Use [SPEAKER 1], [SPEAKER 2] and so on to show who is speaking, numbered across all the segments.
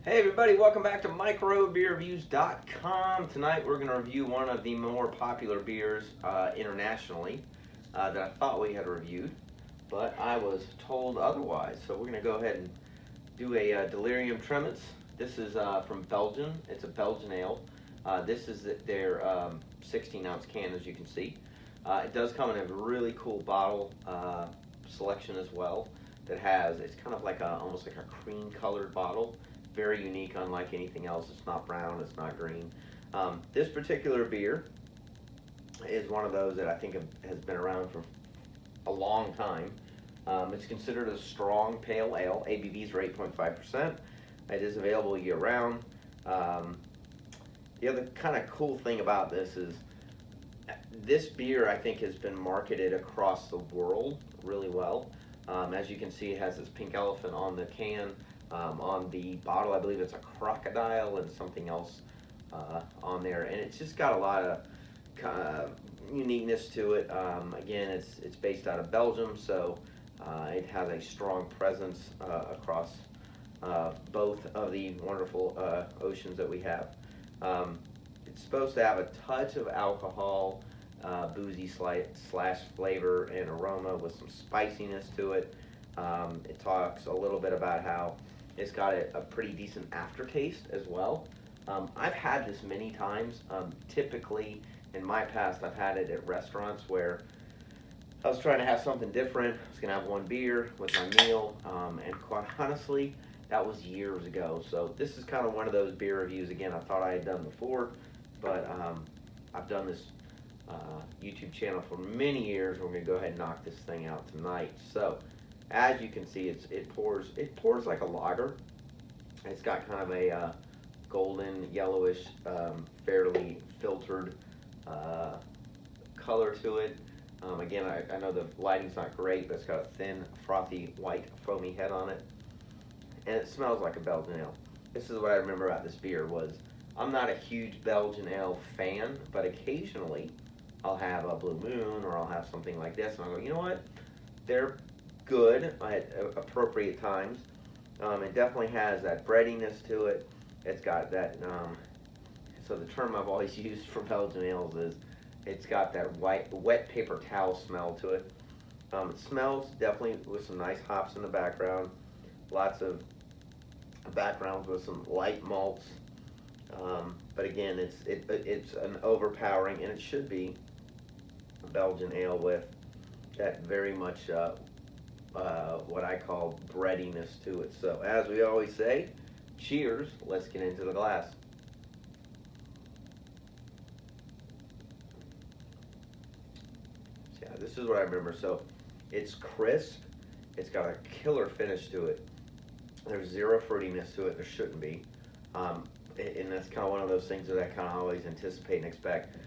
[SPEAKER 1] Hey everybody, welcome back to microbeerreviews.com. Tonight we're going to review one of the more popular beers internationally that I thought we had reviewed, but I was told otherwise. So we're going to go ahead and do a Delirium Tremenes. This is from Belgium. It's a Belgian ale. This is their 16-ounce can, as you can see. It does come in a really cool bottle selection as well. It's kind of like almost like a cream-colored bottle. Very unique, unlike anything else. It's not brown, it's not green. This particular beer is one of those that I think has been around for a long time. It's considered a strong pale ale. ABVs are 8.5%. It is available year-round. The other kind of cool thing about this is this beer, I think, has been marketed across the world really well. As you can see, it has this pink elephant on the can. On the bottle, I believe it's a crocodile and something else on there, and it's just got a lot of kind of uniqueness to it. Again, it's based out of Belgium, so it has a strong presence across both of the wonderful oceans that we have. It's supposed to have a touch of alcohol, boozy slash flavor and aroma with some spiciness to it. It talks a little bit about how it's got a pretty decent aftertaste as well. I've had this many times. Typically, in my past, I've had it at restaurants where I was trying to have something different. I was going to have one beer with my meal, and quite honestly, that was years ago. So this is kind of one of those beer reviews, again, I thought I had done before, but I've done this YouTube channel for many years. We're going to go ahead and knock this thing out tonight. So, as you can see, it pours like a lager. It's got kind of a golden, yellowish, fairly filtered color to it. Again, I know the lighting's not great, but it's got a thin, frothy, white, foamy head on it. And it smells like a Belgian ale. This is what I remember about this beer was, I'm not a huge Belgian ale fan, but occasionally I'll have a Blue Moon or I'll have something like this, and I'll go, you know what? They're good at appropriate times. It definitely has that breadiness to it. It's got that, so the term I've always used for Belgian ales is it's got that wet paper towel smell to it. It smells definitely with some nice hops in the background. Lots of backgrounds with some light malts. But again, it's an overpowering, and it should be a Belgian ale with that very much what I call breadiness to it. So as we always say, cheers. Let's get into the glass. So, yeah, this is what I remember. So it's crisp. It's got a killer finish to it. There's zero fruitiness to it. There shouldn't be. And that's kind of one of those things that I kind of always anticipate and expect.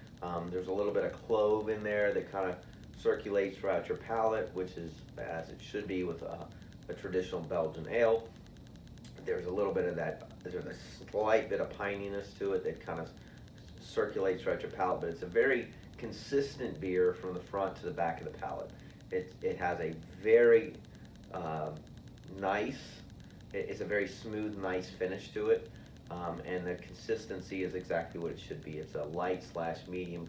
[SPEAKER 1] There's a little bit of clove in there that kind of circulates throughout your palate, which is as it should be with a traditional Belgian ale. There's a little bit of that, there's a slight bit of pininess to it that kind of circulates throughout your palate, but it's a very consistent beer from the front to the back of the palate. It has a very it's a very smooth, nice finish to it, and the consistency is exactly what it should be. It's a light slash medium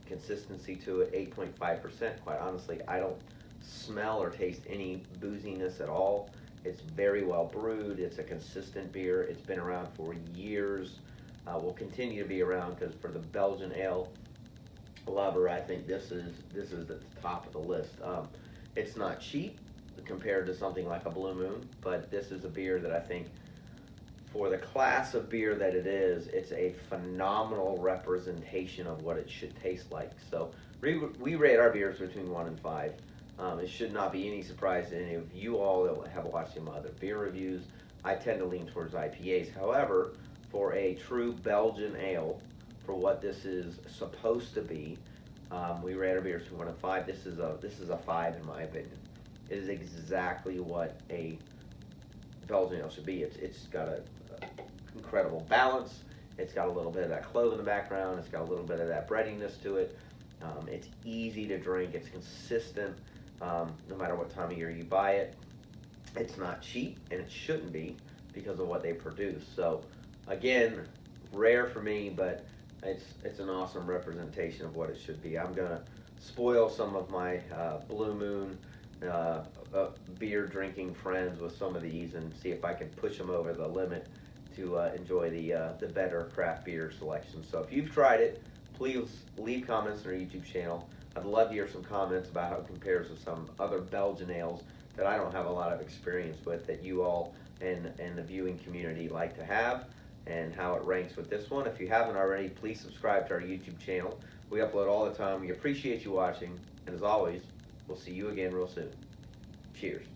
[SPEAKER 1] consistency to it, 8.5%. Quite honestly, I don't smell or taste any booziness at all. It's very well brewed. It's a consistent beer. It's been around for years. Will continue to be around because for the Belgian ale lover, I think this is at the top of the list. It's not cheap compared to something like a Blue Moon, but this is a beer that I think, for the class of beer that it is, it's a phenomenal representation of what it should taste like. So we rate our beers between 1 and 5. It should not be any surprise to any of you all that have watched some other beer reviews. I tend to lean towards IPAs. However, for a true Belgian ale, for what this is supposed to be, we rate our beers between 1 and 5. This is a 5 in my opinion. It is exactly what a Belgian ale should be. It's got a incredible balance. It's got a little bit of that clove in the background. It's got a little bit of that breadiness to it. It's easy to drink. It's consistent no matter what time of year you buy it. It's not cheap, and it shouldn't be. because of what they produce. So again, rare for me, but it's an awesome representation of what it should be. I'm gonna spoil some of my Blue Moon beer drinking friends with some of these and see if I can push them over the limit to enjoy the better craft beer selection. So if you've tried it, please leave comments on our YouTube channel. I'd love to hear some comments about how it compares with some other Belgian ales that I don't have a lot of experience with, that you all and the viewing community like to have, and how it ranks with this one. If you haven't already, please subscribe to our YouTube channel. We upload all the time. We appreciate you watching, and as always, we'll see you again real soon. Cheers.